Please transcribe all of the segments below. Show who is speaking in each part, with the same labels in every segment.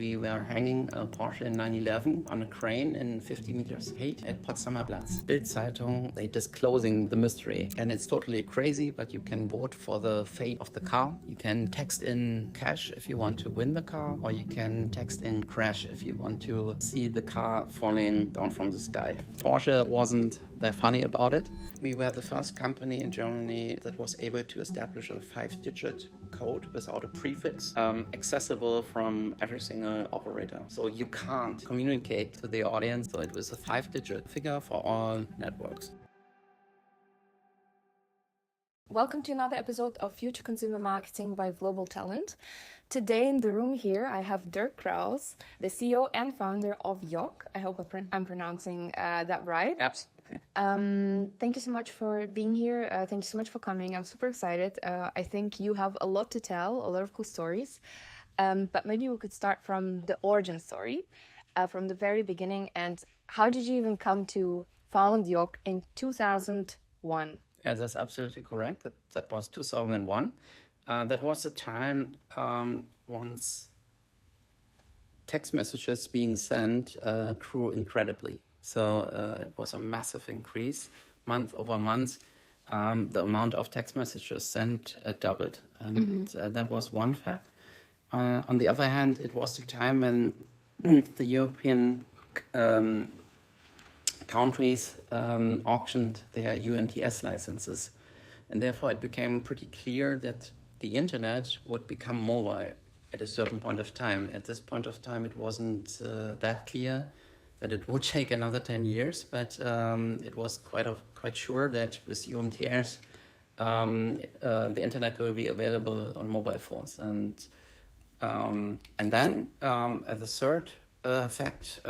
Speaker 1: We were hanging a Porsche in 911 on a crane in 50 meters height at Potsdamer Platz. Bild Zeitung, they disclosing the mystery. And it's totally crazy, but you can vote for the fate of the car. You can text in cash if you want to win the car, or you can text in crash if you want to see the car falling down from the sky. Porsche wasn't that funny about it. We were the first company in Germany that was able to establish a 5-digit code without a prefix, accessible from every single operator. So you can't communicate to the audience. So it was a 5-digit figure for all networks.
Speaker 2: Welcome to another episode of Future Consumer Marketing by Global Talent. Today in the room here, I have Dirk Kraus, the CEO and founder of YOC. I hope I'm pronouncing that right.
Speaker 1: Absolutely.
Speaker 2: Thank you so much for being here. Thank you so much for coming. I'm super excited. I think you have a lot to tell, a lot of cool stories. But maybe we could start from the origin story, from the very beginning. And how did you even come to found YOC in 2001?
Speaker 1: Yeah, that's absolutely correct. That was 2001. That was the time once text messages being sent grew incredibly. So it was a massive increase, month over month. The amount of text messages sent doubled. And that was one fact. On the other hand, it was the time when the European countries auctioned their UMTS licenses. And therefore, it became pretty clear that the internet would become mobile at a certain point of time. At this point of time, it wasn't that clear that it would take another 10 years, but it was quite sure that with UMTS, the internet will be available on mobile phones. And then, as a third fact,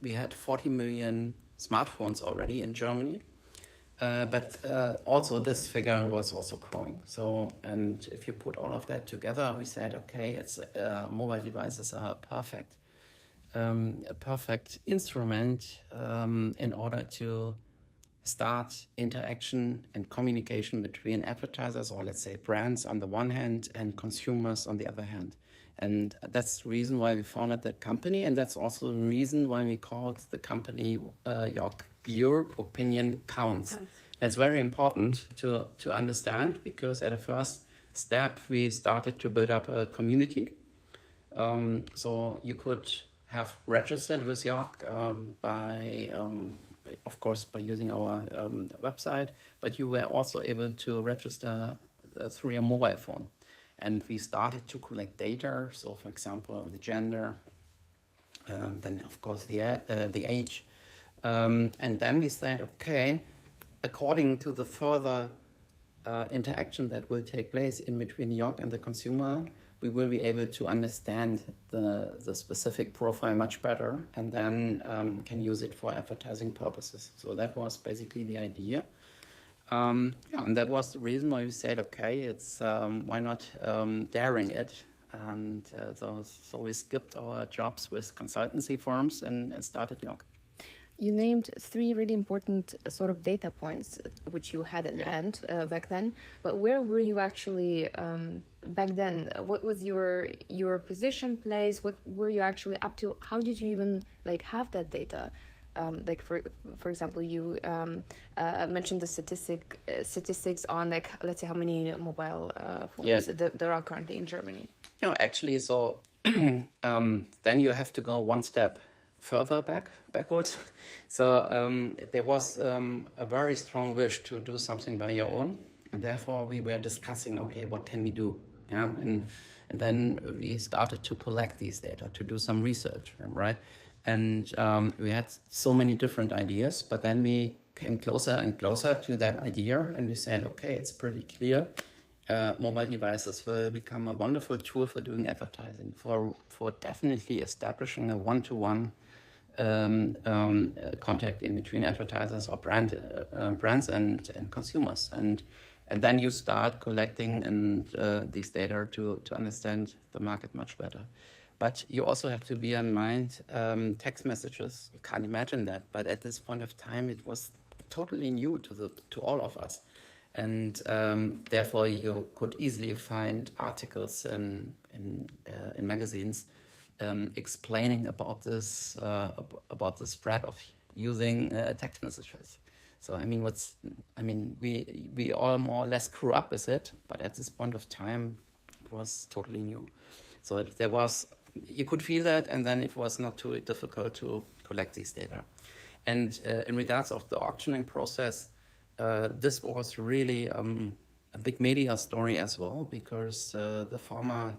Speaker 1: we had 40 million smartphones already in Germany, but also this figure was also growing. So, and if you put all of that together, we said, okay, it's mobile devices are a perfect instrument in order to start interaction and communication between advertisers, or let's say brands on the one hand and consumers on the other hand. And that's the reason why we founded that company. And that's also the reason why we called the company YOC, Your Opinion Counts. That's very important to understand, because at a first step, we started to build up a community. So you could have registered with YOC by, of course, by using our website, but you were also able to register through your mobile phone. And we started to collect data. So, for example, the gender, then of course the age, and then we said, okay, according to the further interaction that will take place in between YOC and the consumer, we will be able to understand the specific profile much better, and then can use it for advertising purposes. So that was basically the idea. And that was the reason why we said, okay, it's why not daring it? And so we skipped our jobs with consultancy firms and started YOC.
Speaker 2: You named 3 really important sort of data points, which you had in hand back then. But where were you actually back then? What was your position, place? What were you actually up to? How did you even have that data? For example, you mentioned the statistics on let's say how many mobile phones there are currently in Germany.
Speaker 1: Actually, so then you have to go one step further backwards. So there was a very strong wish to do something by your own, and therefore we were discussing, okay, what can we do? And then we started to collect these data, to do some research, right? And we had so many different ideas, but then we came closer and closer to that idea, and we said, okay, it's pretty clear. Mobile devices will become a wonderful tool for doing advertising, for definitely establishing a one-to-one contact in between advertisers or brands and consumers. And then you start collecting these data to understand the market much better. But you also have to bear in mind text messages. You can't imagine that, but at this point of time, it was totally new to all of us. And therefore, you could easily find articles in magazines explaining about this about the spread of using text messages. So we all more or less grew up with it, but at this point of time, it was totally new. So you could feel that, and then it was not too difficult to collect these data. And in regards of the auctioning process, this was really a big media story as well, because the former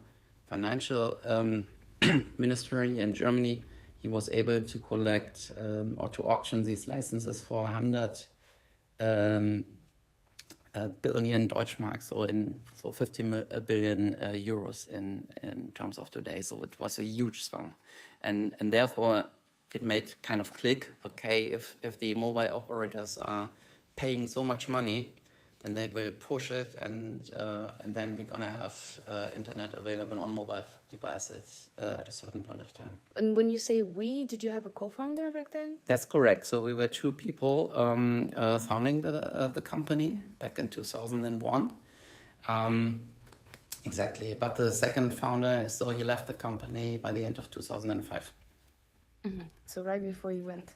Speaker 1: financial ministry in Germany, he was able to collect or to auction these licenses for 100 billion Deutschmark, so 50 billion euros in terms of today. So it was a huge sum, and therefore it made kind of click. Okay, if the mobile operators are paying so much money, then they will push it, and then we're gonna have internet available on mobile devices at a certain point of time.
Speaker 2: And when you say we, did you have a co-founder back then?
Speaker 1: That's correct. So we were two people founding the company back in 2001. Exactly. But the second founder, so he left the company by the end of 2005.
Speaker 2: Mm-hmm. So right before you went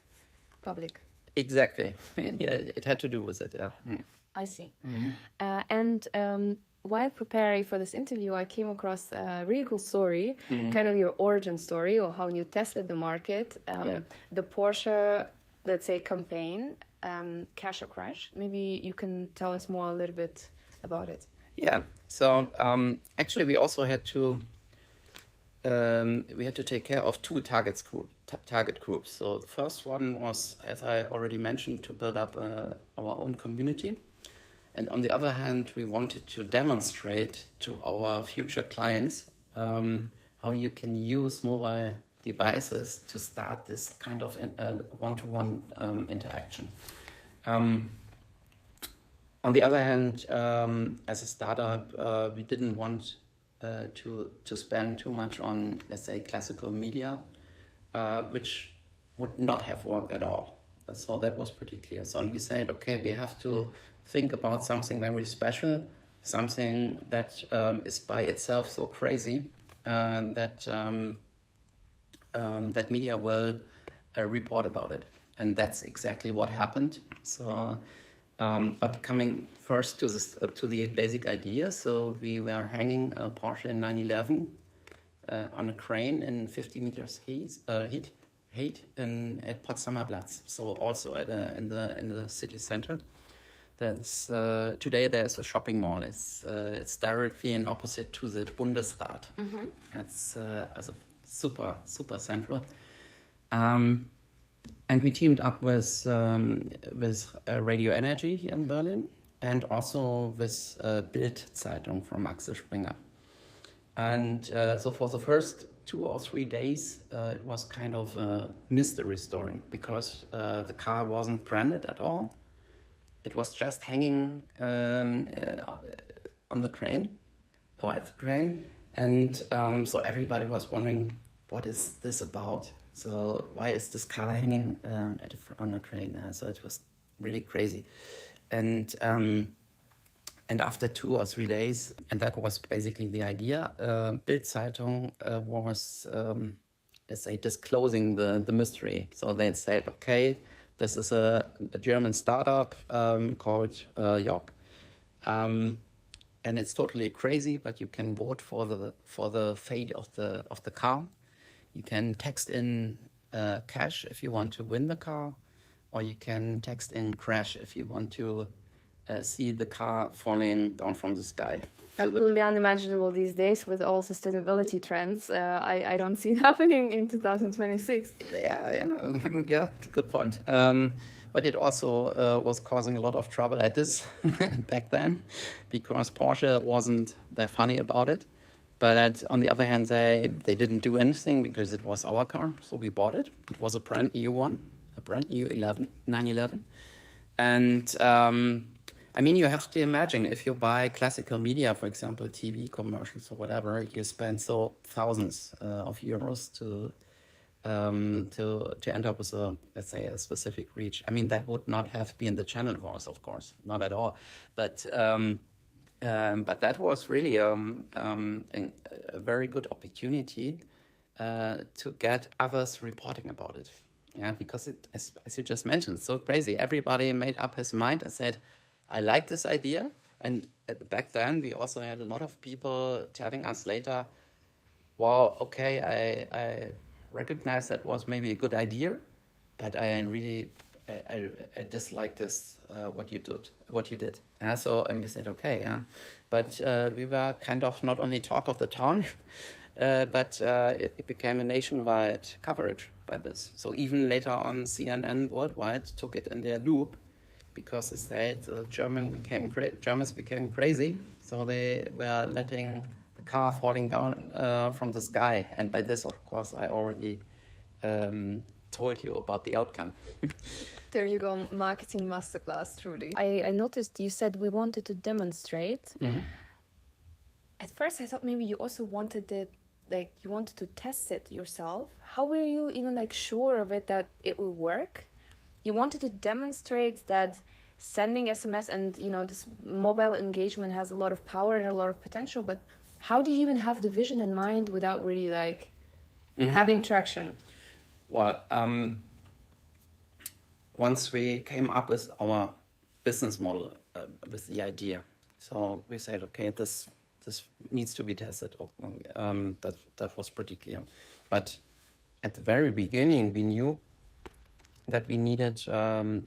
Speaker 2: public.
Speaker 1: Exactly. Yeah, it had to do with it. Yeah. Mm.
Speaker 2: I see. Mm-hmm. While preparing for this interview, I came across a really cool story, kind of your origin story, or how you tested the market. The Porsche, let's say, campaign, Cash or Crash. Maybe you can tell us more a little bit about it.
Speaker 1: Yeah. So actually, we also had to take care of two target groups. So the first one was, as I already mentioned, to build up our own community. And on the other hand, we wanted to demonstrate to our future clients how you can use mobile devices to start this kind of one-to-one interaction. On the other hand, as a startup, we didn't want to spend too much on, let's say, classical media, which would not have worked at all. So that was pretty clear. So we said, okay, we have to think about something very special, something that is by itself so crazy that media will report about it. And that's exactly what happened. So, but coming first to the basic idea, so we were hanging a Porsche 911 on a crane in 50 meters heat at Potsdamer Platz. So also in the city center. That's today there's a shopping mall. It's directly in opposite to the Bundesrat. Mm-hmm. It's also super central. And we teamed up with Radio Energy here in Berlin, and also with Bild Zeitung from Axel Springer. And so for the first 2 or 3 days, it was kind of a mystery story, because the car wasn't branded at all. It was just hanging on the crane, or at the crane. And so everybody was wondering, what is this about? So why is this car hanging on a crane? So it was really crazy. And after 2 or 3 days, and that was basically the idea, Bild Zeitung was, let's say, disclosing the mystery. So they said, okay, this is a German startup called YOC. And it's totally crazy, but you can vote for the fate of the car. You can text in cash if you want to win the car, or you can text in crash if you want to see the car falling down from the sky.
Speaker 2: That will be unimaginable these days with all sustainability trends. I don't see it happening in 2026.
Speaker 1: Yeah, good point. But it also was causing a lot of trouble at this back then, because Porsche wasn't that funny about it. But on the other hand, they didn't do anything because it was our car, so we bought it. It was a brand new one, a brand new 911. And I mean, you have to imagine, if you buy classical media, for example, TV commercials or whatever, you spend thousands of euros to end up with let's say, a specific reach. I mean, that would not have been the channel wars, of course, not at all. But that was really a very good opportunity to get others reporting about it. Yeah, because it, as you just mentioned, it's so crazy. Everybody made up his mind and said, I like this idea. And back then, we also had a lot of people telling us later, wow, okay, I recognize that was maybe a good idea, but I really, I dislike this, what you did. Yeah, so, and we said, okay, yeah. But we were kind of not only talk of the town, but it became a nationwide coverage by this. So even later on, CNN worldwide took it in their loop because they said Germans became crazy. So they were letting the car falling down from the sky. And by this, of course, I already told you about the outcome.
Speaker 2: There you go, Marketing Masterclass, truly. I noticed you said we wanted to demonstrate.
Speaker 1: Mm-hmm.
Speaker 2: At first, I thought maybe you also wanted it, like you wanted to test it yourself. How were you even like sure of it that it will work? You wanted to demonstrate that sending SMS and this mobile engagement has a lot of power and a lot of potential, but how do you even have the vision in mind without really like having traction?
Speaker 1: Well, once we came up with our business model, with the idea, so we said, okay, this needs to be tested. That was pretty clear. But at the very beginning, we knew that we needed a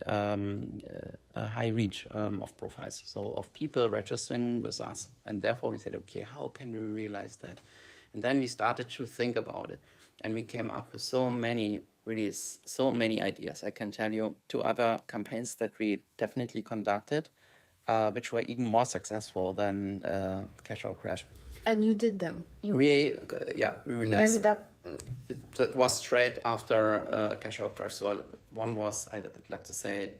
Speaker 1: high reach of profiles, so of people registering with us. And therefore we said, okay, how can we realize that? And then we started to think about it. And we came up with so many ideas. I can tell you 2 other campaigns that we definitely conducted, which were even more successful than Cash or Crash.
Speaker 2: And you did them?
Speaker 1: We realized that was straight after Cash or Crash. So one was, I'd like to say,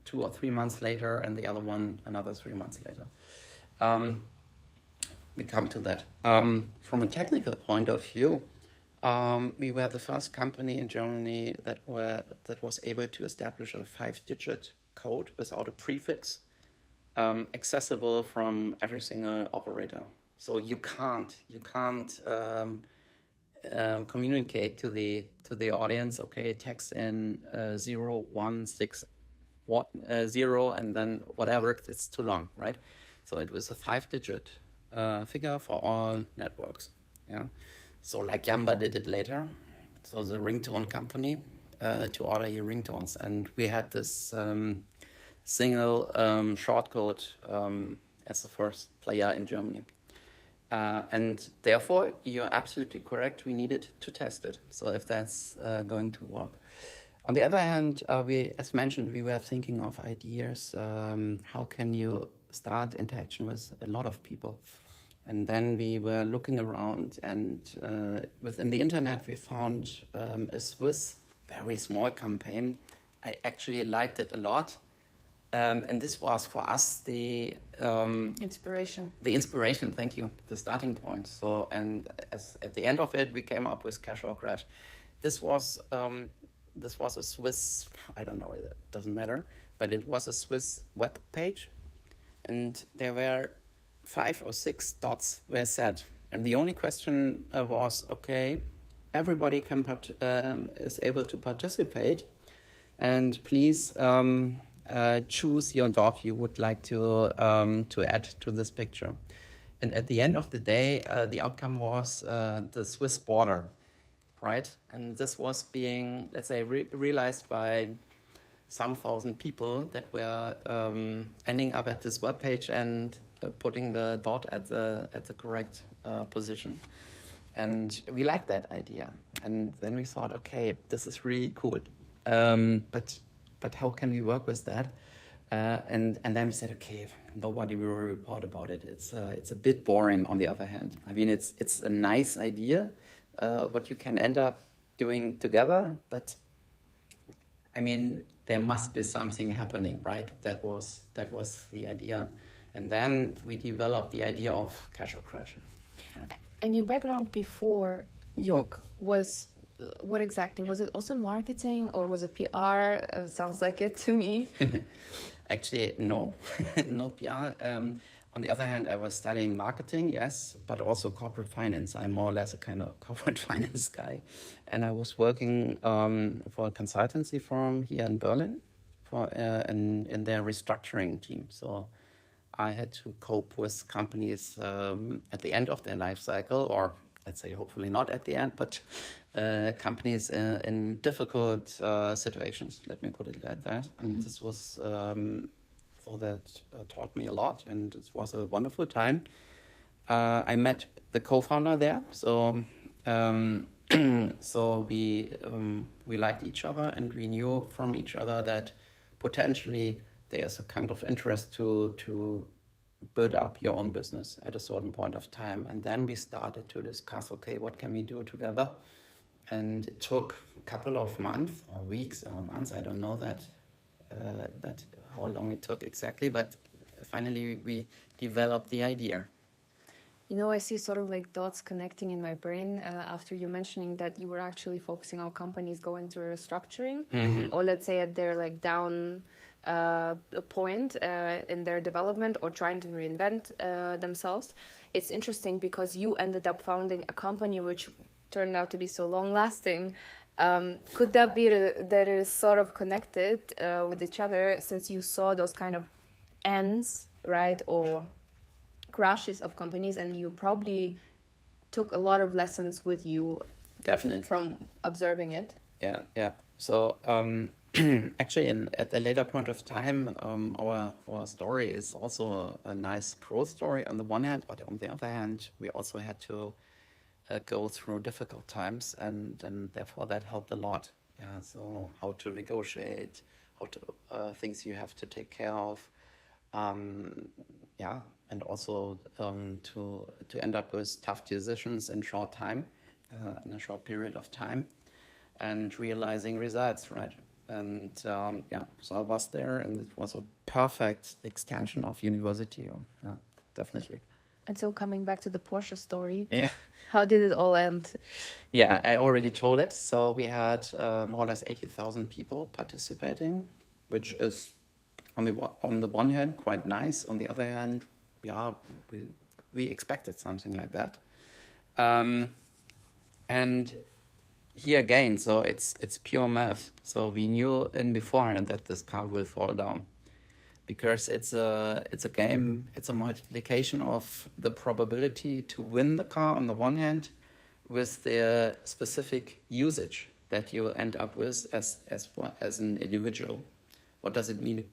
Speaker 1: 2 or 3 months later, and the other one another 3 months later. We come to that. From a technical point of view, we were the first company in Germany that was able to establish a 5-digit code without a prefix, accessible from every single operator. So you can't communicate to the audience. Okay, text in 0160 and then whatever. It's too long, right? So it was a 5-digit figure for all networks. Yeah. So like Yamba did it later. So the ringtone company to order your ringtones, and we had this single shortcode as the first player in Germany. And therefore, you're absolutely correct. We needed to test it. So if that's going to work. On the other hand, as mentioned, we were thinking of ideas. How can you start interaction with a lot of people? And then we were looking around, and within the internet, we found a Swiss, very small campaign. I actually liked it a lot. And this was for us the
Speaker 2: inspiration.
Speaker 1: The inspiration, thank you, the starting point. So, and at the end of it, we came up with Cash or Crash. This was a Swiss, I don't know, it doesn't matter, but it was a Swiss web page, and there were 5 or 6 dots were set, and the only question was, okay, everybody is able to participate, and please choose your dog you would like to add to this picture. And at the end of the day, the outcome was the Swiss border, right? And this was being, let's say, realized by some thousand people that were ending up at this webpage and putting the dot at the correct position. And we liked that idea. And then we thought, okay, this is really cool. But how can we work with that? And then we said, okay, nobody will report about it. It's a bit boring. On the other hand, I mean, it's a nice idea, what you can end up doing together. But I mean, there must be something happening, right? That was the idea. And then we developed the idea of Cash or Crash. Yeah.
Speaker 2: And your background before YOC was what exactly? Was it also marketing or was it PR? Sounds like it to me.
Speaker 1: Actually, no, no PR. On the other hand, I was studying marketing, yes, but also corporate finance. I'm more or less a kind of corporate finance guy. And I was working for a consultancy firm here in Berlin in their restructuring team. So I had to cope with companies at the end of their life cycle, or let's say hopefully not at the end, but companies in difficult situations, let me put it like that. And this was... So that taught me a lot, and it was a wonderful time. I met the co-founder there, so so we liked each other, and we knew from each other that potentially there's a kind of interest to build up your own business at a certain point of time. And then we started to discuss, okay, what can we do together? And it took a couple of months or weeks or months, I don't know that how long it took exactly, but finally we developed the idea.
Speaker 2: You know, I see sort of like dots connecting in my brain after you mentioning that you were actually focusing on companies going through restructuring, or let's say at their like down point in their development or trying to reinvent themselves. It's interesting because you ended up founding a company which turned out to be so long lasting. Could that be that is sort of connected with each other, since you saw those kind of ends, right, or crashes of companies, and you probably took a lot of lessons with you,
Speaker 1: definitely,
Speaker 2: from observing it?
Speaker 1: Yeah. So actually, at a later point of time, our story is also a nice growth story on the one hand, but on the other hand, we also had to go through difficult times, and therefore that helped a lot. Yeah, so how to negotiate, how to things you have to take care of, and also to end up with tough decisions in short time, in a short period of time, and realizing results, right? And so I was there, and it was a perfect extension of university. Yeah, definitely.
Speaker 2: And so coming back to the Porsche story,
Speaker 1: yeah.
Speaker 2: How did it all end?
Speaker 1: Yeah, I already told it. So we had more or less 80,000 people participating, which is on the one hand quite nice. On the other hand, we expected something like that. And here again, so it's pure math. So we knew in beforehand that this car will fall down, because it's a game, it's a multiplication of the probability to win the car on the one hand with the specific usage that you end up with as an individual. What does it mean?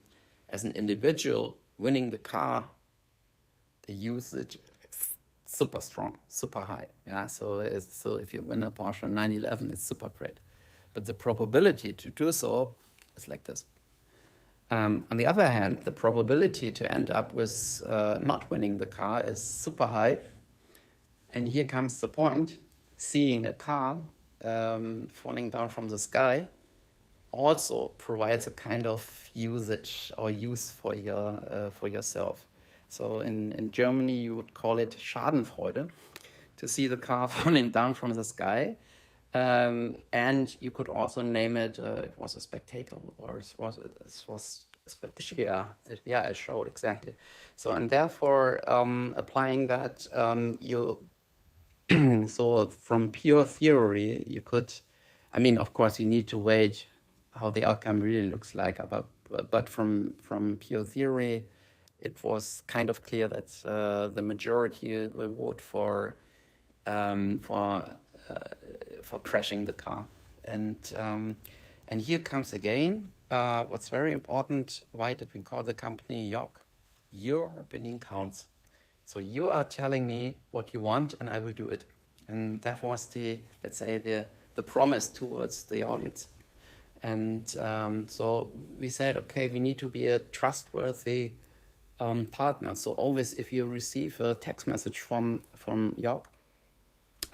Speaker 1: As an individual winning the car, the usage is super strong, super high. Yeah, so if you win a Porsche 911, it's super great. But the probability to do so is like this. On the other hand, the probability to end up with not winning the car is super high. And here comes the point: seeing a car falling down from the sky also provides a kind of usage or use for yourself. So in Germany, you would call it Schadenfreude, to see the car falling down from the sky. And you could also name it, it was a spectacle, or it was a show, exactly. So, and therefore, applying that, so from pure theory, you could, I mean, of course, you need to wait how the outcome really looks like, but from pure theory, it was kind of clear that the majority will vote for crashing the car. And here comes again what's very important. Why did we call the company YOC? Your opinion counts. So you are telling me what you want, and I will do it. And that was the promise towards the audience. And so we said, okay, we need to be a trustworthy partner. So always, if you receive a text message from YOC,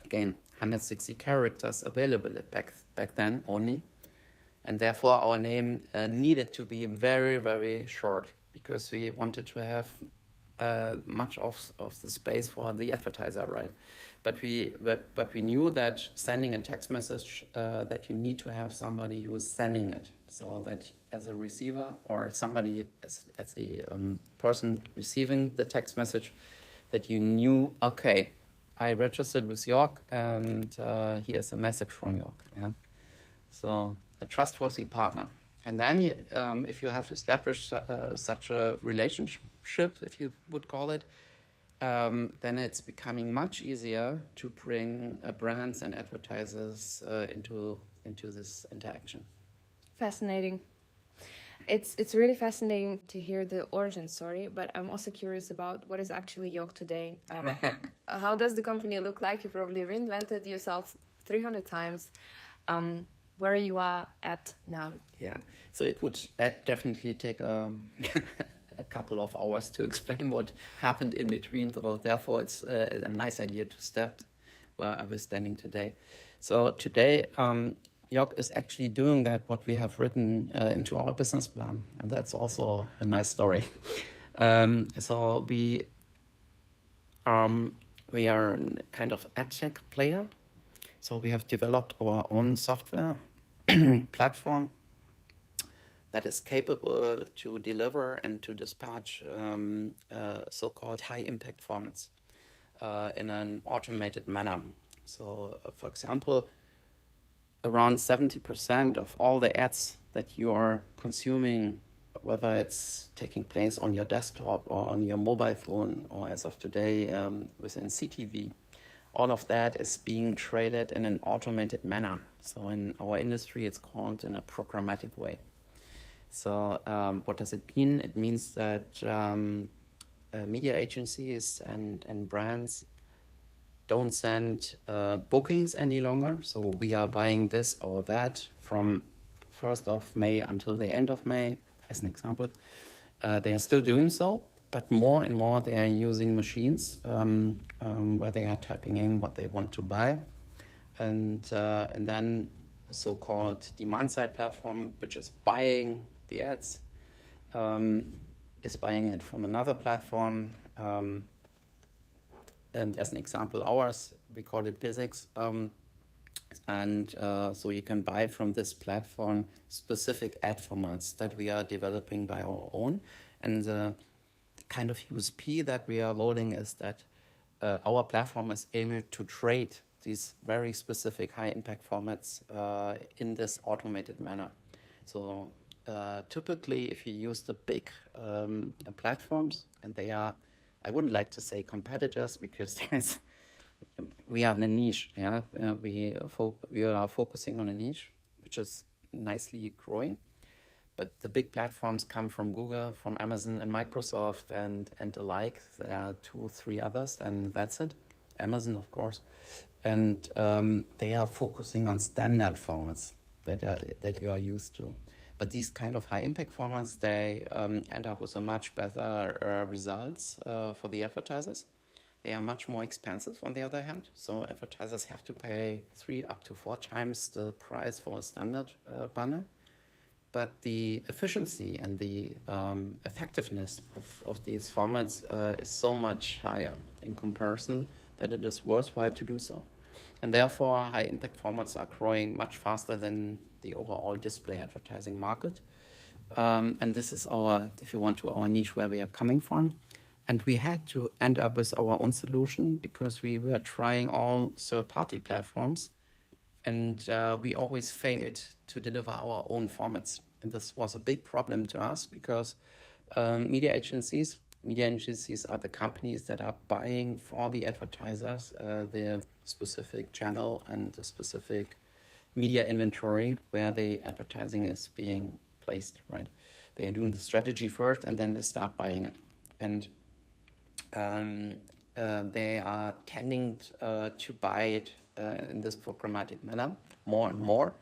Speaker 1: again, 160 characters available back then only. And therefore, our name needed to be very, very short, because we wanted to have much of the space for the advertiser, right? But we knew that sending a text message, that you need to have somebody who is sending it, so that as a receiver or somebody as the person receiving the text message, that you knew, okay, I registered with YOC and here's a message from YOC. Yeah? So a trustworthy partner. And then if you have established such a relationship, if you would call it, then it's becoming much easier to bring brands and advertisers into this interaction.
Speaker 2: Fascinating. It's really fascinating to hear the origin story, but I'm also curious about what is actually YOC today. How does the company look like? You probably reinvented yourself 300 times. Where you are at now?
Speaker 1: Yeah, so it would definitely take a couple of hours to explain what happened in between. So therefore, it's a nice idea to start where I was standing today. So today, YOC is actually doing that what we have written into our business plan, and that's also a nice story. So we are a kind of AdTech player. So we have developed our own software platform that is capable to deliver and to dispatch so-called high-impact formats in an automated manner. So, for example, around 70% of all the ads that you are consuming, whether it's taking place on your desktop or on your mobile phone, or as of today within CTV, all of that is being traded in an automated manner. So in our industry, it's called in a programmatic way. So what does it mean? It means that media agencies and brands don't send bookings any longer. So we are buying this or that from 1st of May until the end of May, as an example. They are still doing so, but more and more they are using machines where they are typing in what they want to buy. And then so-called demand-side platform, which is buying the ads, is buying it from another platform. And as an example, ours, we call it VISX. So you can buy from this platform specific ad formats that we are developing by our own. And the kind of USP that we are loading is that our platform is able to trade these very specific high impact formats in this automated manner. So typically, if you use the big platforms, and they are, I wouldn't like to say competitors, because we are in a niche. Yeah, we are focusing on a niche, which is nicely growing. But the big platforms come from Google, from Amazon and Microsoft and the like. There are 2 or 3 others, and that's it. Amazon, of course. And they are focusing on standard formats that you are used to. But these kind of high impact formats, they end up with a much better results for the advertisers. They are much more expensive on the other hand. So advertisers have to pay 3 up to 4 times the price for a standard banner. But the efficiency and the effectiveness of these formats is so much higher in comparison that it is worthwhile to do so. And therefore, high impact formats are growing much faster than the overall display advertising market. And this is our, if you want, to our niche where we are coming from. And we had to end up with our own solution because we were trying all third-party platforms, and we always failed to deliver our own formats. And this was a big problem to us because media agencies are the companies that are buying for the advertisers the specific channel and the specific media inventory where the advertising is being placed, right? They are doing the strategy first and then they start buying it. And they are tending to buy it in this programmatic manner more and more.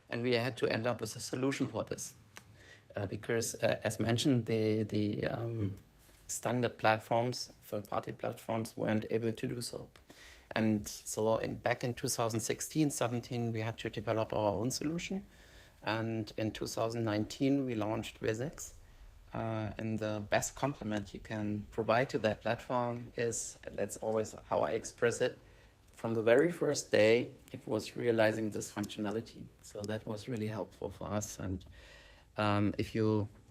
Speaker 1: And we had to end up with a solution for this. Because as mentioned, the standard platforms, third-party platforms, weren't able to do so. And so back in 2016-17, we had to develop our own solution. And in 2019, we launched VISX. And the best compliment you can provide to that platform is, that's always how I express it, from the very first day, it was realizing this functionality. So that was really helpful for us. And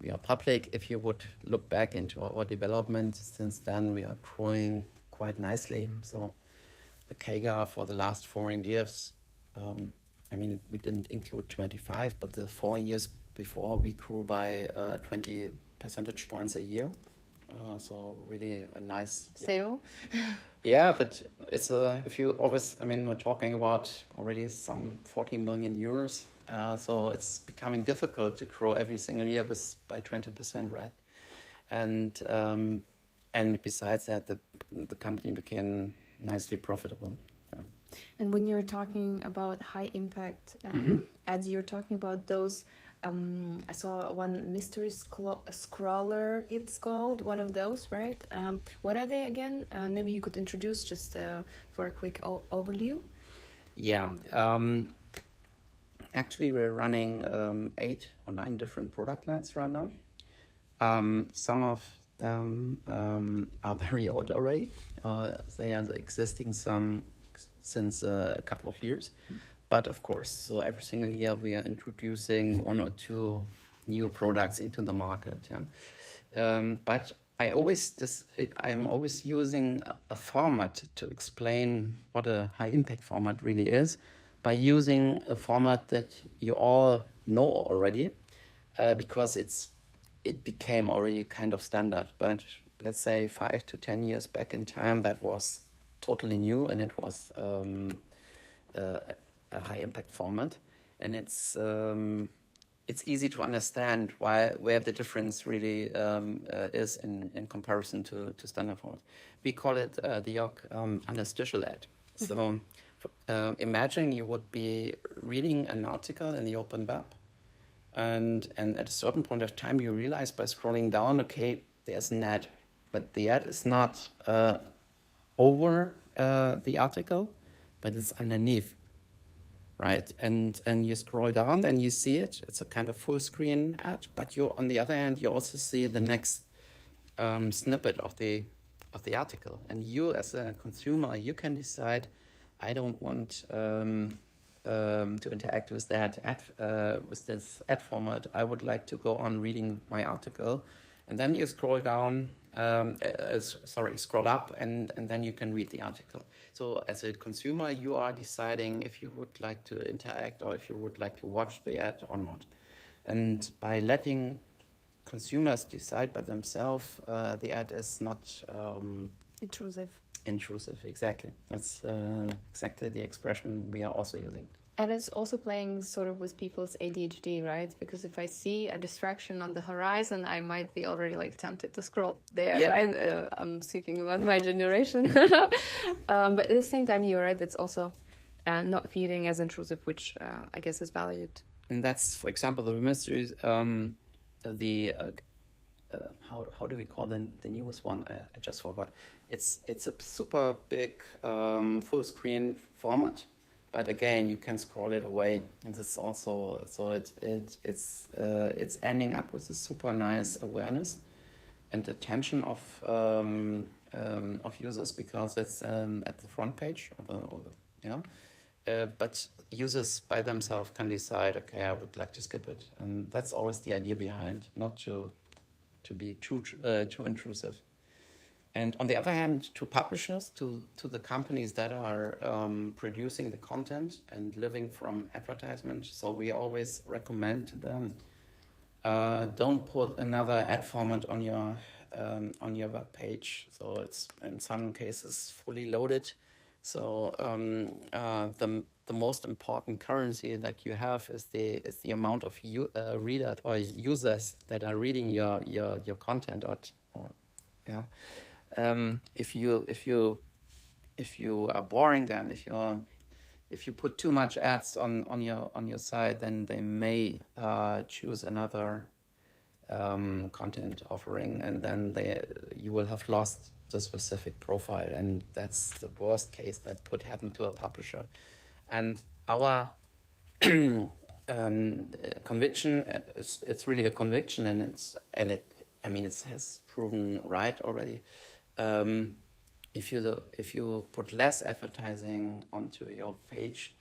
Speaker 1: we are public, if you would look back into our development, since then we are growing quite nicely. So the CAGR for the last 4 years, we didn't include 25, but the 4 years before we grew by 20 percentage points a year. So really a nice
Speaker 2: sale.
Speaker 1: Yeah, but it's if you always, we're talking about already some 40 million euros. So it's becoming difficult to grow every single year by 20%, right? And besides that, the company became nicely profitable. Yeah.
Speaker 2: And when you're talking about high impact ads, you're talking about those. I saw one mystery scroller, it's called, one of those, right? What are they again? Maybe you could introduce just for a quick overview.
Speaker 1: Yeah. Actually, we're running 8 or 9 different product lines right now. Some of them are very old already. They are existing some since a couple of years. But of course, so every single year we are introducing 1 or 2 new products into the market. Yeah. But I'm always using a format to explain what a high impact format really is, by using a format that you all know already, because it became already kind of standard. But let's say 5 to 10 years back in time, that was totally new, and it was a high impact format, and it's easy to understand where the difference really is in comparison to standard format. We call it the YOC Understitial Ad. So imagine you would be reading an article in the open web, and at a certain point of time you realize by scrolling down, okay, there's an ad, but the ad is not over the article, but it's underneath. Right, and you scroll down and you see it. It's a kind of full screen ad, but on the other hand, you also see the next snippet of the article. And you, as a consumer, you can decide, I don't want to interact with that ad, with this ad format. I would like to go on reading my article, and then you scroll down. Scroll up, and then you can read the article. So as a consumer, you are deciding if you would like to interact or if you would like to watch the ad or not. And by letting consumers decide by themselves, the ad is not
Speaker 2: intrusive.
Speaker 1: Intrusive, exactly. That's exactly the expression we are also using.
Speaker 2: And it's also playing sort of with people's ADHD, right? Because if I see a distraction on the horizon, I might be already tempted to scroll there.
Speaker 1: Yeah.
Speaker 2: Right? I'm speaking about my generation. But at the same time, you're right, it's also not feeling as intrusive, which I guess is valued.
Speaker 1: And that's, for example, the mysteries, how do we call the newest one? I just forgot. It's a super big full screen format. But again, you can scroll it away, and it's also it's ending up with a super nice awareness and attention of users, because it's at the front page, but users by themselves can decide, okay, I would like to skip it, and that's always the idea behind, not to be too intrusive. And on the other hand, to publishers, to the companies that are producing the content and living from advertisement, so we always recommend them, don't put another ad format on your web page. So it's in some cases fully loaded. So the most important currency that you have is the amount of readers or users that are reading your content. If you are boring them, if you put too much ads on your site, then they may choose another content offering, and then you will have lost the specific profile, and that's the worst case that could happen to a publisher. And our conviction, it's really a conviction, and I mean, it has proven right already. If you put less advertising onto your page,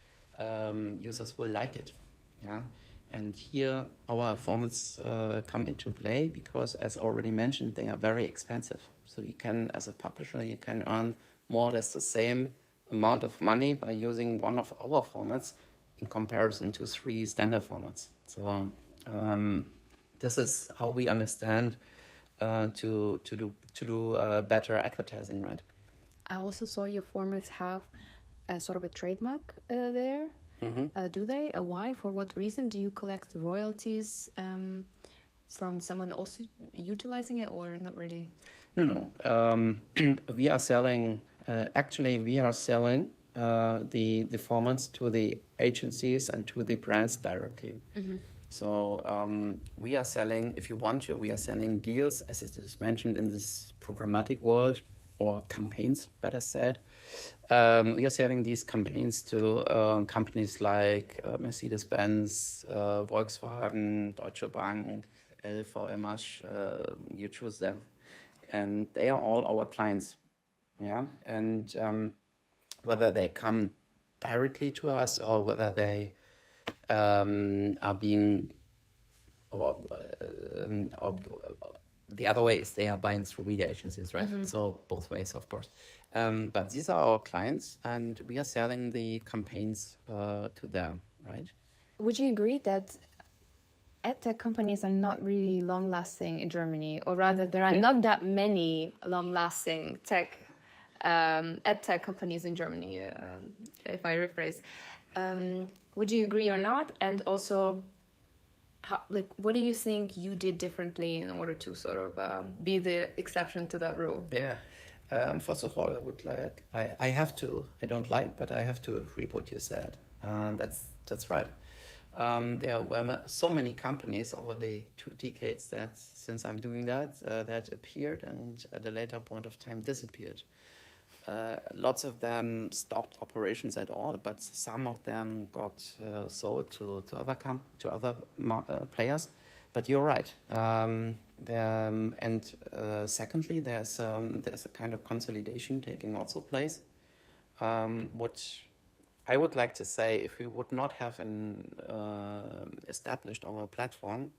Speaker 1: users will like it. Yeah, and here our formats come into play because, as already mentioned, they are very expensive. So you can, as a publisher, you can earn more or less the same amount of money by using one of our formats in comparison to 3 standard formats. So this is how we understand to do better advertising, right?
Speaker 2: I also saw your formats have a sort of a trademark there. Do they? Why? For what reason? Do you collect royalties from someone also utilizing it, or not really?
Speaker 1: No. We are selling. Actually, we are selling the formats to the agencies and to the brands directly. So we are selling, if you want to, we are selling deals, as it is mentioned in this programmatic world, or campaigns, better said. We are selling these campaigns to companies like Mercedes-Benz, Volkswagen, Deutsche Bank, LVMH, you choose them. And they are all our clients. Yeah. And whether they come directly to us or whether they are being, or the other way is they are buying through media agencies, right? So both ways, of course. But these are our clients, and we are selling the campaigns to them, right?
Speaker 2: Would you agree that AdTech companies are not really long-lasting in Germany, or rather, there are not that many long-lasting AdTech companies in Germany, if I rephrase. Would you agree or not? And also, what do you think you did differently in order to sort of be the exception to that rule?
Speaker 1: Yeah. First of all, I have to, I don't like, but I have to agree what you said. That's right. There were so many companies over the 2 decades that since I'm doing that, that appeared and at a later point of time disappeared. Lots of them stopped operations at all, but some of them got sold to other players. But you're right. Secondly, there's a kind of consolidation taking also place. What I would like to say, if we would not have established our platform,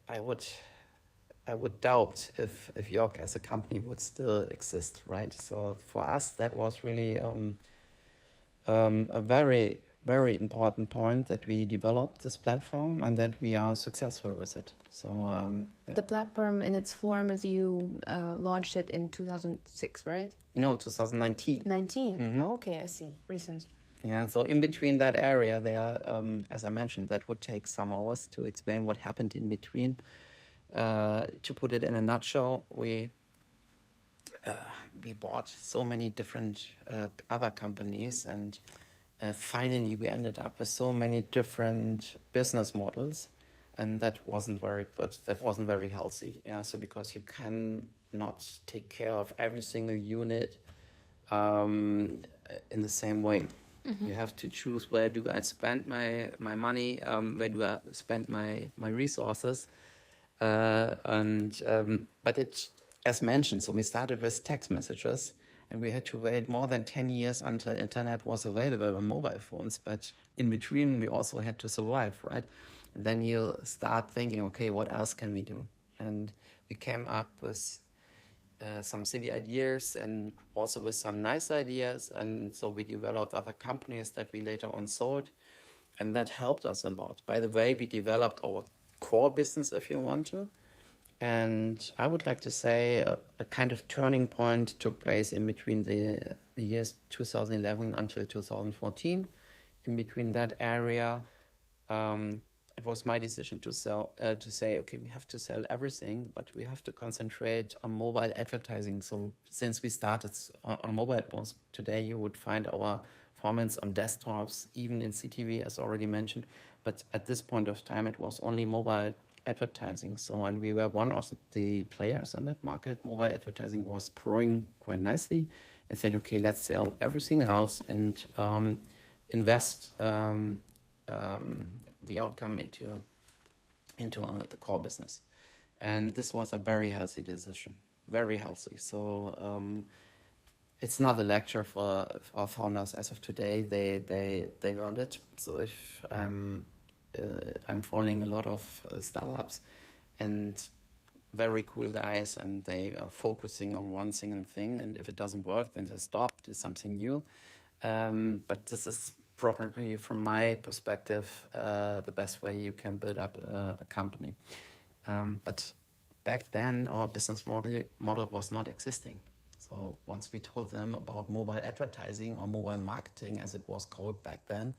Speaker 1: I would doubt if YOC as a company would still exist, right? So for us, that was really a very, very important point that we developed this platform and that we are successful with it. So
Speaker 2: the platform in its form as you launched it in 2006, right?
Speaker 1: No, 2019.
Speaker 2: 19. Okay, I see. Recent.
Speaker 1: Yeah, so in between that area, there, as I mentioned, that would take some hours to explain what happened in between. To put it in a nutshell, we bought so many different other companies, and finally we ended up with so many different business models, and that wasn't very good. That wasn't very healthy. Yeah, so because you cannot take care of every single unit in the same way. You have to choose, where do I spend my money, where do I spend my resources. But it, as mentioned, so we started with text messages, and we had to wait more than 10 years until internet was available on mobile phones. But in between, we also had to survive, right? And then you start thinking, okay, what else can we do? And we came up with some silly ideas and also with some nice ideas. And so we developed other companies that we later on sold, and that helped us a lot. By the way, we developed our core business, if you want to. And I would like to say a kind of turning point took place in between the years 2011 until 2014. In between that area, it was my decision to say, okay, we have to sell everything, but we have to concentrate on mobile advertising. So since we started on mobile phones, today you would find our formats on desktops, even in CTV, as already mentioned. But at this point of time, it was only mobile advertising. So, and we were one of the players in that market. Mobile advertising was growing quite nicely, and said, okay, let's sell everything else and invest the outcome into into the core business. And this was a very healthy decision, very healthy. So it's not a lecture for our founders as of today. They learned it. So if I'm following a lot of startups and very cool guys, and they are focusing on one single thing, and if it doesn't work, then they stop, do something new. But this is probably, from my perspective, the best way you can build up a company. But back then, our business model was not existing. So once we told them about mobile advertising or mobile marketing, as it was called back then,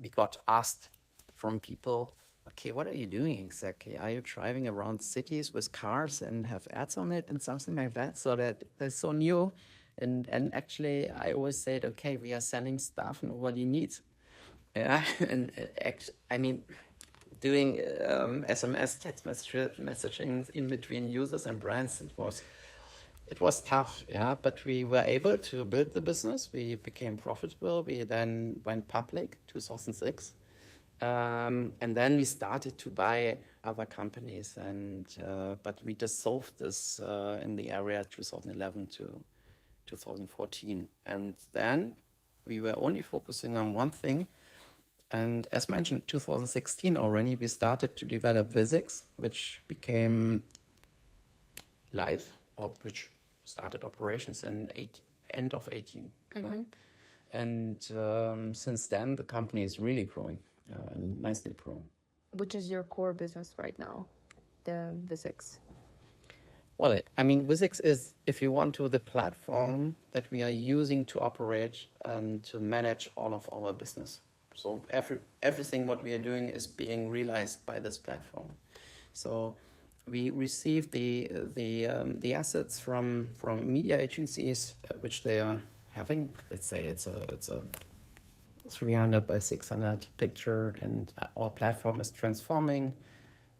Speaker 1: we got asked from people, okay, what are you doing exactly? Are you driving around cities with cars and have ads on it and something like that? So that's so new. And actually, I always said, okay, we are selling stuff nobody needs. Yeah, and I mean, doing SMS text messaging in between users and brands, it was tough, yeah, but we were able to build the business. We became profitable. We then went public, 2006. And then we started to buy other companies, but we just solved this in the area 2011 to 2014. And then we were only focusing on one thing. And as mentioned, 2016 already, we started to develop VISX, which became live, or which started operations in end of 18.
Speaker 2: Mm-hmm.
Speaker 1: And since then, the company is really growing, nicely growing.
Speaker 2: Which is your core business right now, the VISX?
Speaker 1: Well, I mean, VISX is, if you want to, the platform that we are using to operate and to manage all of our business. So everything what we are doing is being realized by this platform. So we receive the assets from media agencies, which they are having. Let's say it's a 300 by 600 picture, and our platform is transforming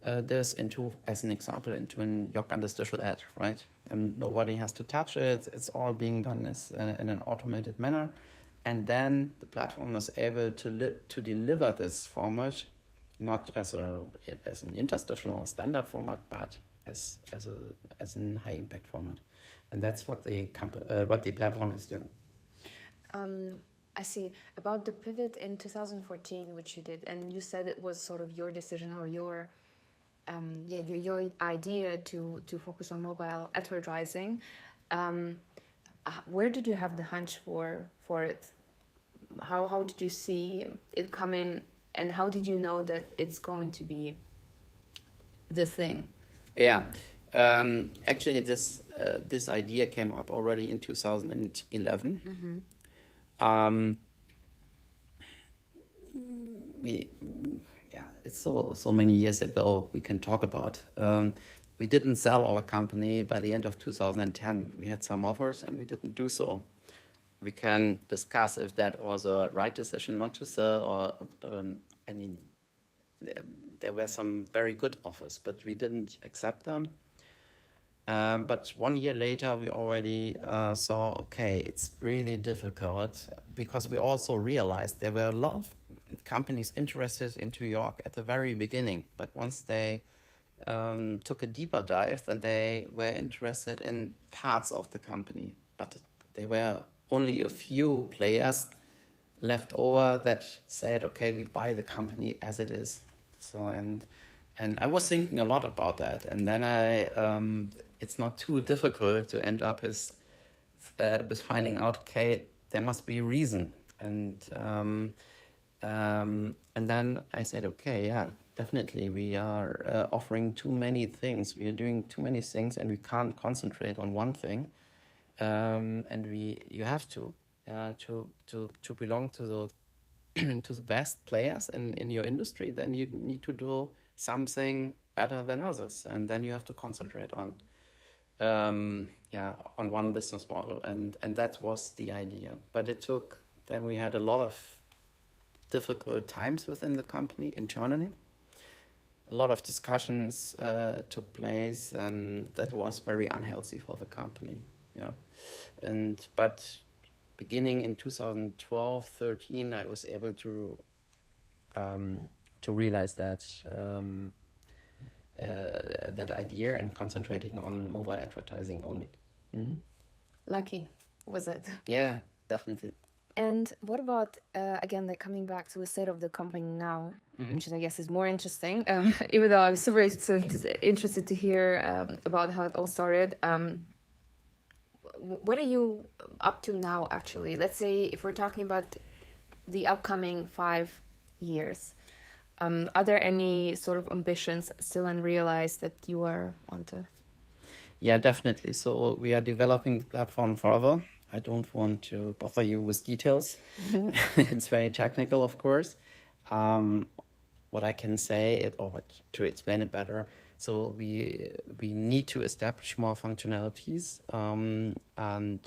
Speaker 1: this into, as an example, into an YOC Understitial Ad, right? And nobody has to touch it. It's all being done in an automated manner. And then the platform is able to deliver this format, not as an interstitial or standard format, but as a high impact format. And that's what the platform is doing.
Speaker 2: I see. About the pivot in 2014, which you did, and you said it was sort of your decision or your idea to focus on mobile advertising. Where did you have the hunch for it? How did you see it coming, and how did you know that it's going to be the thing?
Speaker 1: Yeah, actually, this idea came up already in 2011. Mm-hmm. It's so many years ago. We can talk about. We didn't sell our company by the end of 2010. We had some offers, and we didn't do so. We can discuss if that was a right decision not to sell, or I mean, there were some very good offers, but we didn't accept them. But 1 year later, we already saw, okay, it's really difficult, because we also realized there were a lot of companies interested into YOC at the very beginning. But once they took a deeper dive, then they were interested in parts of the company. But there were only a few players left over that said, okay, we buy the company as it is. So, and I was thinking a lot about that. And then it's not too difficult to end up with finding out, okay, there must be a reason. And then I said, okay, yeah, definitely, we are offering too many things. We are doing too many things, and we can't concentrate on one thing. And you have to belong to the best players in your industry. Then you need to do something better than others, and then you have to concentrate on one business model, and that was the idea. But it took. Then we had a lot of difficult times within the company internally. A lot of discussions took place, and that was very unhealthy for the company. Yeah, but beginning in 2012, 13, I was able to to realize that idea and concentrating on mobile advertising only. Mm-hmm.
Speaker 2: Lucky, was it?
Speaker 1: Yeah, definitely.
Speaker 2: And what about, again, like coming back to the state of the company now, which I guess is more interesting, even though I'm super interested to hear about how it all started. What are you up to now, actually? Let's say if we're talking about the upcoming 5 years, are there any sort of ambitions still unrealized that you are onto?
Speaker 1: Yeah, definitely. So we are developing the platform further. I don't want to bother you with details. It's very technical, of course. What I can say, or to explain it better, so we need to establish more functionalities and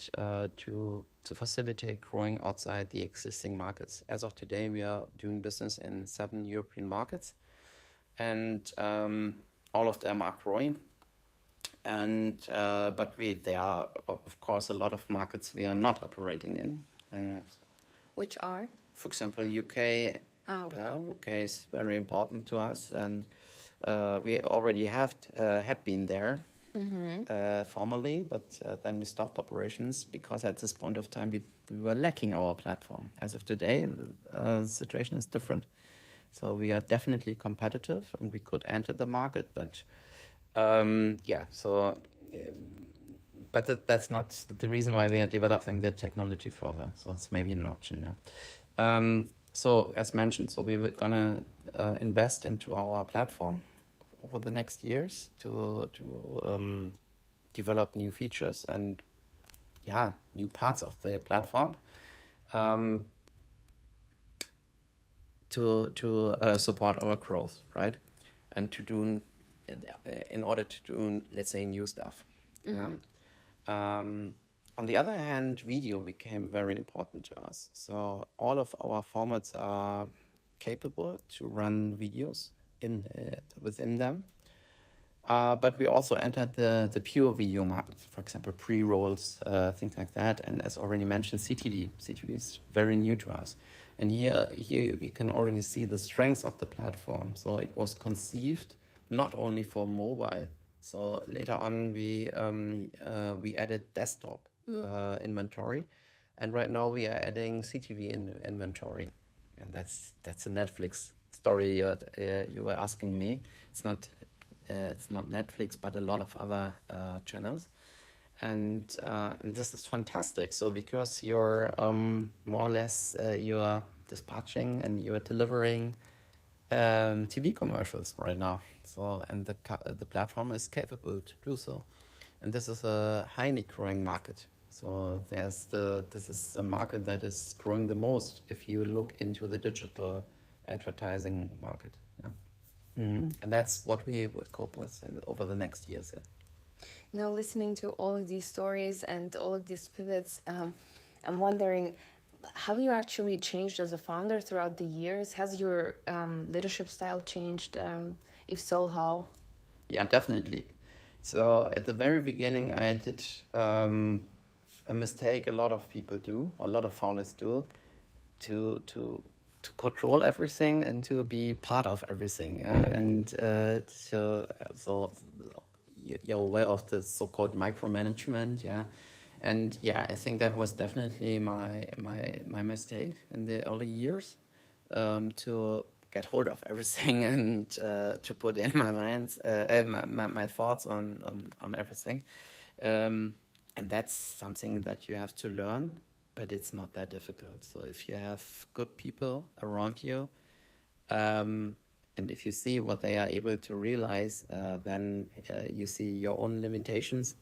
Speaker 1: to facilitate growing outside the existing markets. As of today, we are doing business in 7 European markets, and all of them are growing. And but there are, of course, a lot of markets we are not operating in.
Speaker 2: Which are?
Speaker 1: For example, UK. UK is very important to us, and we already had been there formally, but then we stopped operations because at this point of time we were lacking our platform. As of today, the situation is different. So we are definitely competitive, and we could enter the market, but. But that's not the reason why we are developing the technology further. So it's maybe an option now. So as mentioned, so we were gonna invest into our platform over the next years to develop new features and new parts of the platform to support our growth, right? And to do. In order to do, let's say, new stuff. On the other hand, video became very important to us. So all of our formats are capable to run videos within them. But we also entered the pure video market, for example, pre-rolls, things like that. And as already mentioned, CTV. CTV is very new to us. And here we can already see the strengths of the platform. So it was conceived not only for mobile. So later on, we added desktop inventory, and right now we are adding CTV inventory, and that's a Netflix story you were asking me. It's not Netflix, but a lot of other channels, and this is fantastic. So because you're more or less you're dispatching and you're delivering TV commercials right now. So, and the platform is capable to do so, and this is a highly growing market. So this is a market that is growing the most if you look into the digital advertising market. And that's what we would cope with over the next years.
Speaker 2: Now, listening to all of these stories and all of these pivots, I'm wondering, have you actually changed as a founder throughout the years? Has your leadership style changed? If so, how?
Speaker 1: Yeah, definitely. So at the very beginning, I did a mistake a lot of people do, a lot of founders do, to control everything and to be part of everything. So you're aware of the so-called micromanagement, And I think that was definitely my mistake in the early years, to get hold of everything and to put in my minds, my thoughts on everything. And that's something that you have to learn, but it's not that difficult. So if you have good people around you, and if you see what they are able to realize, then you see your own limitations,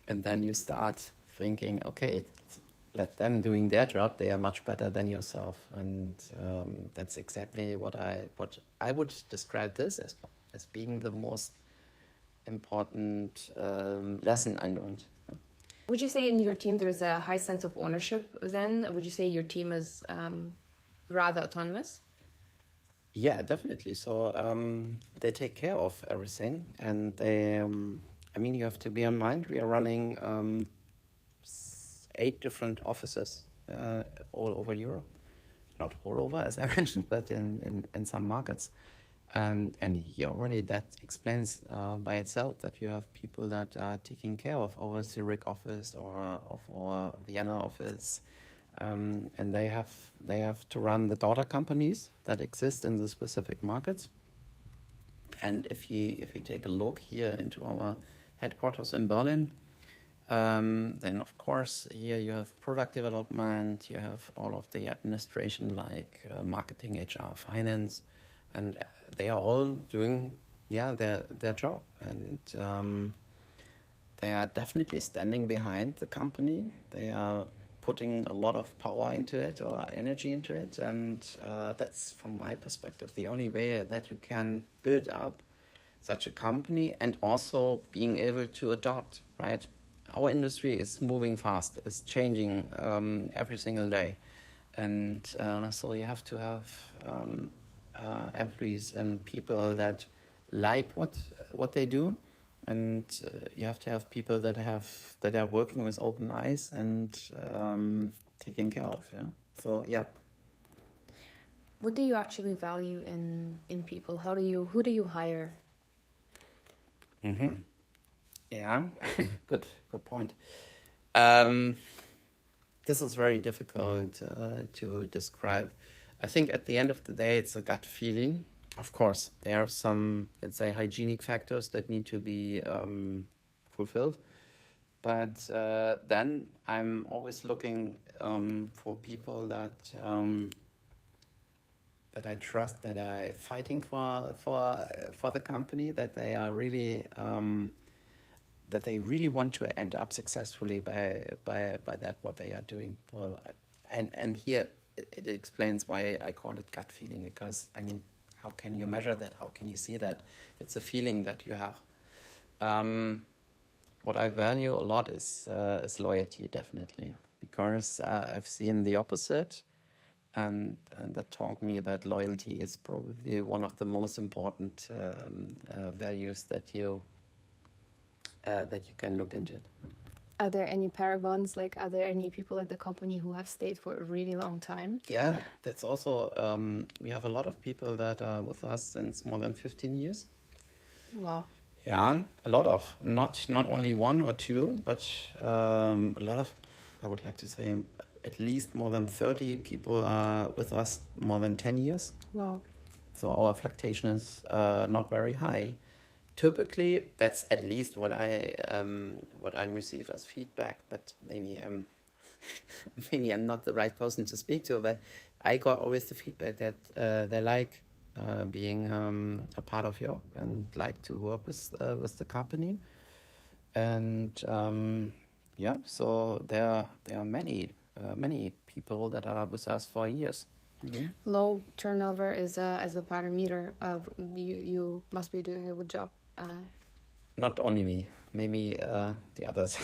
Speaker 1: and then you start thinking, okay, let them doing their job. They are much better than yourself, and that's exactly what I would describe this as being the most important lesson I learned.
Speaker 2: Would you say in your team there's a high sense of ownership then? Would you say your team is rather autonomous?
Speaker 1: Yeah, definitely. So they take care of everything, and they, you have to be in mind, we are running 8 different offices all over Europe. not all over, as I mentioned, but in some markets. And here already that explains by itself that you have people that are taking care of our Zurich office or of our Vienna office, and they have to run the daughter companies that exist in the specific markets. And if you take a look here into our headquarters in Berlin, then of course here you have product development, you have all of the administration like marketing, HR, finance, and they are all doing their job, and they are definitely standing behind the company. They are putting a lot of power into it or energy into it, and that's, from my perspective, the only way that you can build up such a company and also being able to adopt, right? Our industry is moving fast, it's changing every single day, and so you have to have employees and people that like what they do, and you have to have people that are working with open eyes and taking care of. Yeah. So yeah.
Speaker 2: What do you actually value in people? Who do you hire?
Speaker 1: Mm-hmm. Yeah. Good point. This is very difficult to describe. I think at the end of the day, it's a gut feeling. Of course, there are some, let's say, hygienic factors that need to be fulfilled. But then I'm always looking for people that I trust, that are fighting for the company, that they are really that they really want to end up successfully by that what they are doing. Well, and here it explains why I call it gut feeling, because I mean, how can you measure that? How can you see that? It's a feeling that you have. What I value a lot is loyalty, definitely, because I've seen the opposite, and that taught me that loyalty is probably one of the most important values that you can look into.
Speaker 2: Are there any paragons? Like, are there any people at the company who have stayed for a really long time?
Speaker 1: Yeah, that's also, we have a lot of people that are with us since more than 15 years.
Speaker 2: Wow.
Speaker 1: Yeah, a lot of, not only one or two, but a lot of, I would like to say, at least more than 30 people are with us more than 10 years.
Speaker 2: Wow.
Speaker 1: So our fluctuation is not very high. Typically, that's at least what I receive as feedback. But maybe I'm not the right person to speak to. But I got always the feedback that they like being a part of YOC and like to work with the company. And yeah, so there are many people that are with us for years. Mm-hmm.
Speaker 2: Low turnover is as a parameter of you must be doing a good job.
Speaker 1: Not only me, maybe the others.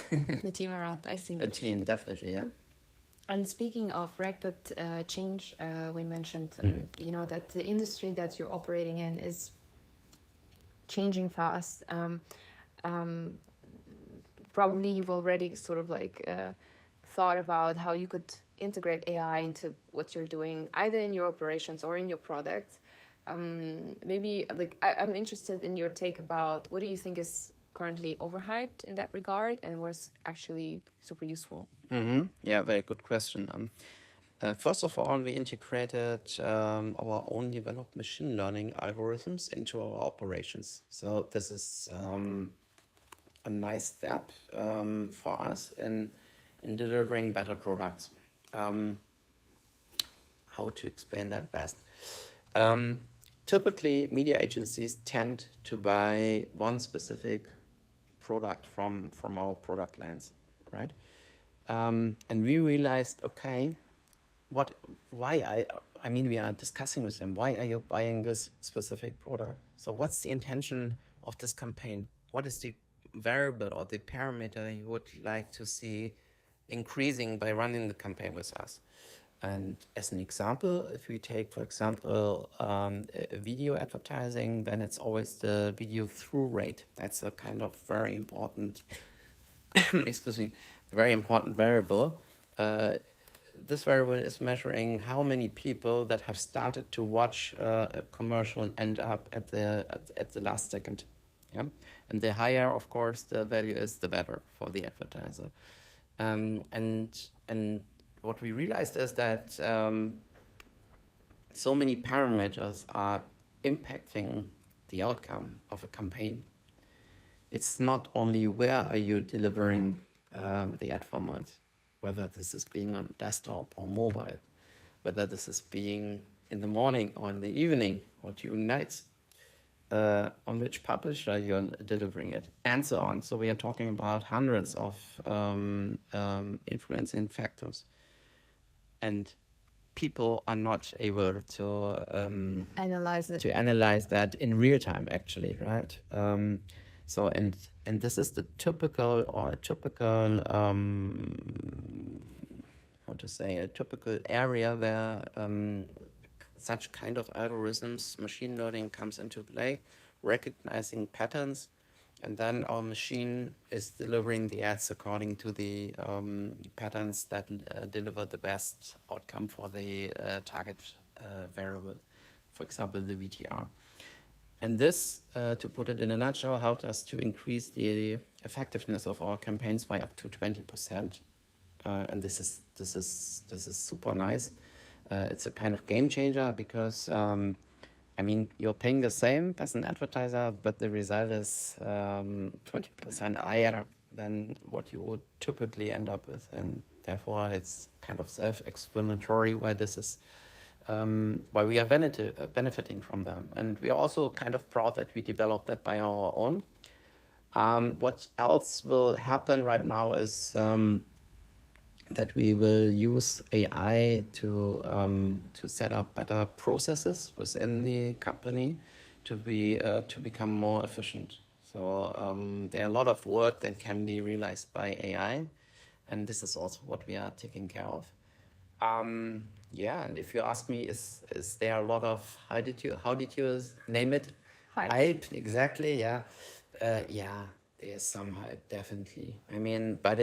Speaker 2: The team around, I see.
Speaker 1: The team, definitely, yeah.
Speaker 2: And speaking of rapid change, we mentioned, that the industry that you're operating in is changing fast. Probably you've already sort of thought about how you could integrate AI into what you're doing, either in your operations or in your product. Maybe I'm interested in your take about what do you think is currently overhyped in that regard and what's actually super useful.
Speaker 1: Mm-hmm. Yeah, very good question. First of all, we integrated our own developed machine learning algorithms into our operations. So this is a nice step for us in delivering better products. How to explain that best? Typically, media agencies tend to buy one specific product from our product lines, right? And we realized, okay, I mean, we are discussing with them, why are you buying this specific product? So what's the intention of this campaign? What is the variable or the parameter you would like to see increasing by running the campaign with us? And as an example, if we take, for example, video advertising, then it's always the video through rate. That's a kind of very important, very important variable. this variable is measuring how many people that have started to watch a commercial and end up at the last second. Yeah, and the higher, of course, the value is, the better for the advertiser. And what we realized is that so many parameters are impacting the outcome of a campaign. It's not only where are you delivering the ad format, whether this is being on desktop or mobile, whether this is being in the morning or in the evening or during nights, on which publisher you're delivering it, and so on. So we are talking about hundreds of influencing factors. And people are not able to
Speaker 2: analyze it.
Speaker 1: To analyze that in real time, actually, right? So and this is the typical a typical area where such kind of algorithms, machine learning comes into play, recognizing patterns, and then our machine is delivering the ads according to the patterns that deliver the best outcome for the target variable, for example, the VTR. And this, to put it in a nutshell, helped us to increase the effectiveness of our campaigns by up to 20%. And this is super nice. It's a kind of game changer because I mean, you're paying the same as an advertiser, but the result is 20% higher than what you would typically end up with. And therefore, it's kind of self-explanatory why this is, why we are benefiting from them. And we are also kind of proud that we developed that by our own. What else will happen right now is that we will use AI to set up better processes within the company to become more efficient. So there are a lot of work that can be realized by AI, and this is also what we are taking care of. Yeah, and if you ask me, is there a lot of how did you name it? Hype, exactly. Yeah, yeah. There's some hype, definitely. I mean, but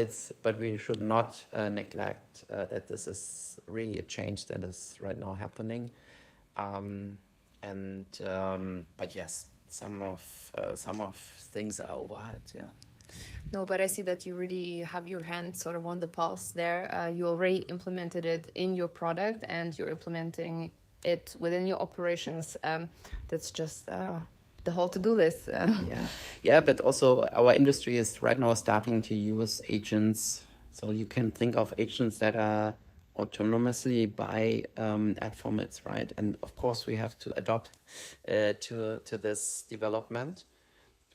Speaker 1: we should not neglect that this is really a change that is right now happening. But yes, some of things are overhyped. Yeah.
Speaker 2: No, but I see that you really have your hand sort of on the pulse there. You already implemented it in your product, and you're implementing it within your operations. That's just the whole to-do list.
Speaker 1: Yeah, but also our industry is right now starting to use agents. So you can think of agents that are autonomously buy ad formats, right? And of course, we have to adopt to this development.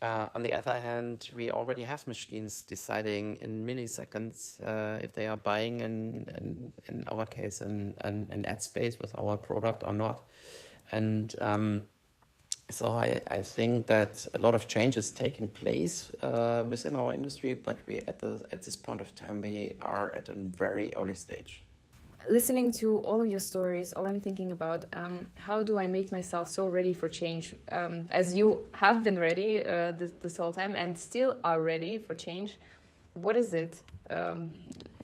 Speaker 1: On the other hand, we already have machines deciding in milliseconds if they are buying, in our case, an ad space with our product or not. And so I think that a lot of change is taking place within our industry, but we at this point of time, we are at a very early stage.
Speaker 2: Listening to all of your stories, all I'm thinking about, how do I make myself so ready for change? As you have been ready this whole time and still are ready for change, what is it?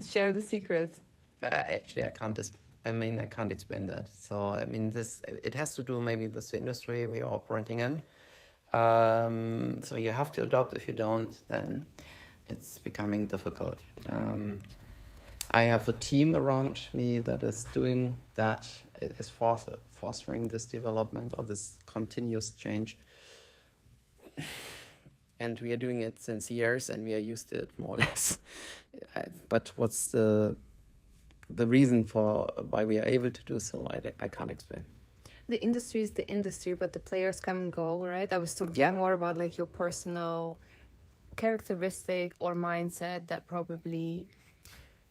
Speaker 2: Share the secret.
Speaker 1: Actually, I can't explain that. So, I mean, it has to do maybe with the industry we are operating in. So you have to adopt. If you don't, then it's becoming difficult. I have a team around me that is doing that, is fostering this development or this continuous change. And we are doing it since years, and we are used to it more or less. But what's the reason for why we are able to do so, I can't explain.
Speaker 2: The industry is the industry, but the players come and go, right? I was talking more about like your personal characteristic or mindset that probably...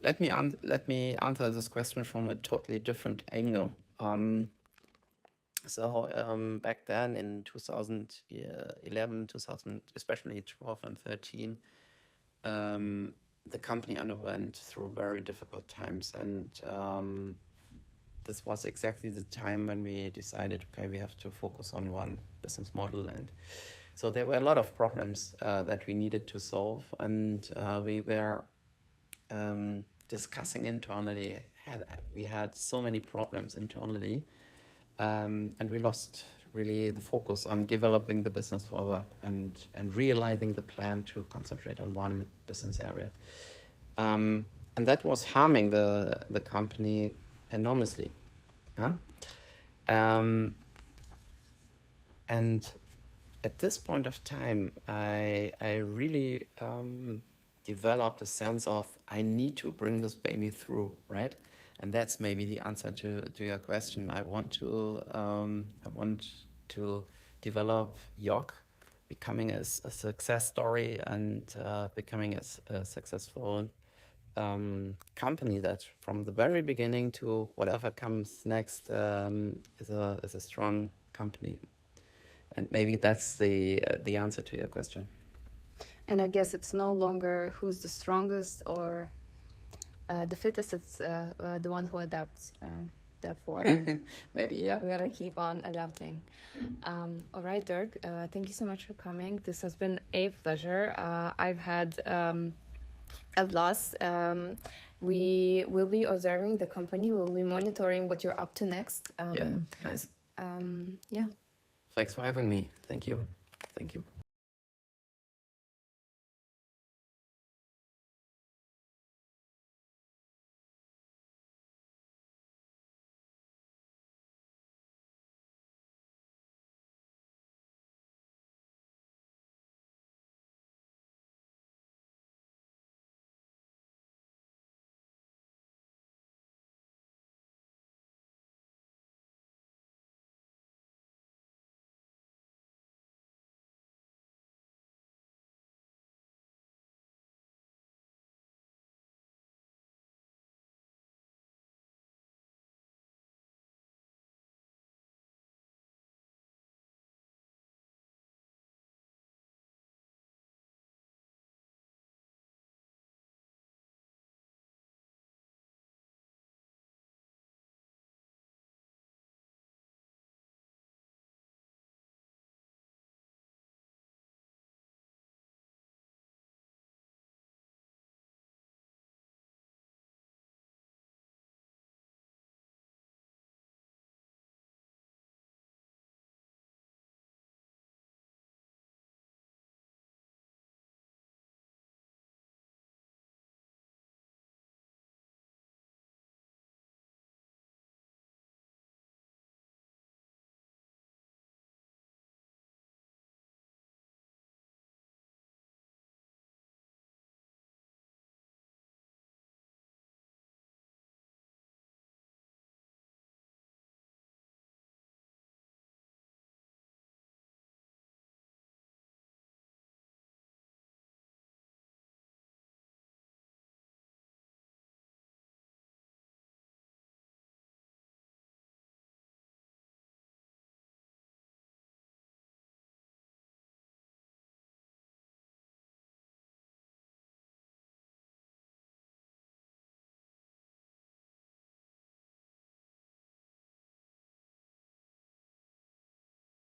Speaker 1: Let me answer this question from a totally different angle. Back then in 2011, especially 12 and 13, the company underwent through very difficult times, and this was exactly the time when we decided, okay, we have to focus on one business model, and so there were a lot of problems that we needed to solve, and we were discussing internally, we had so many problems internally, and we lost really the focus on developing the business further and realizing the plan to concentrate on one business area. And that was harming the company enormously. Huh? And at this point of time, I really developed a sense of I need to bring this baby through, right? And that's maybe the answer to your question. I want to develop YOC, becoming a success story and becoming a successful company that from the very beginning to whatever comes next is a strong company. And maybe that's the answer to your question.
Speaker 2: And I guess it's no longer who's the strongest or the fittest, it's the one who adapts. Therefore,
Speaker 1: maybe, yeah.
Speaker 2: We gotta keep on adapting. All right, Dirk, thank you so much for coming. This has been a pleasure. I've had a blast. We will be observing the company. We'll be monitoring what you're up to next.
Speaker 1: Yeah, nice.
Speaker 2: Yeah.
Speaker 1: Thanks for having me. Thank you. Thank you.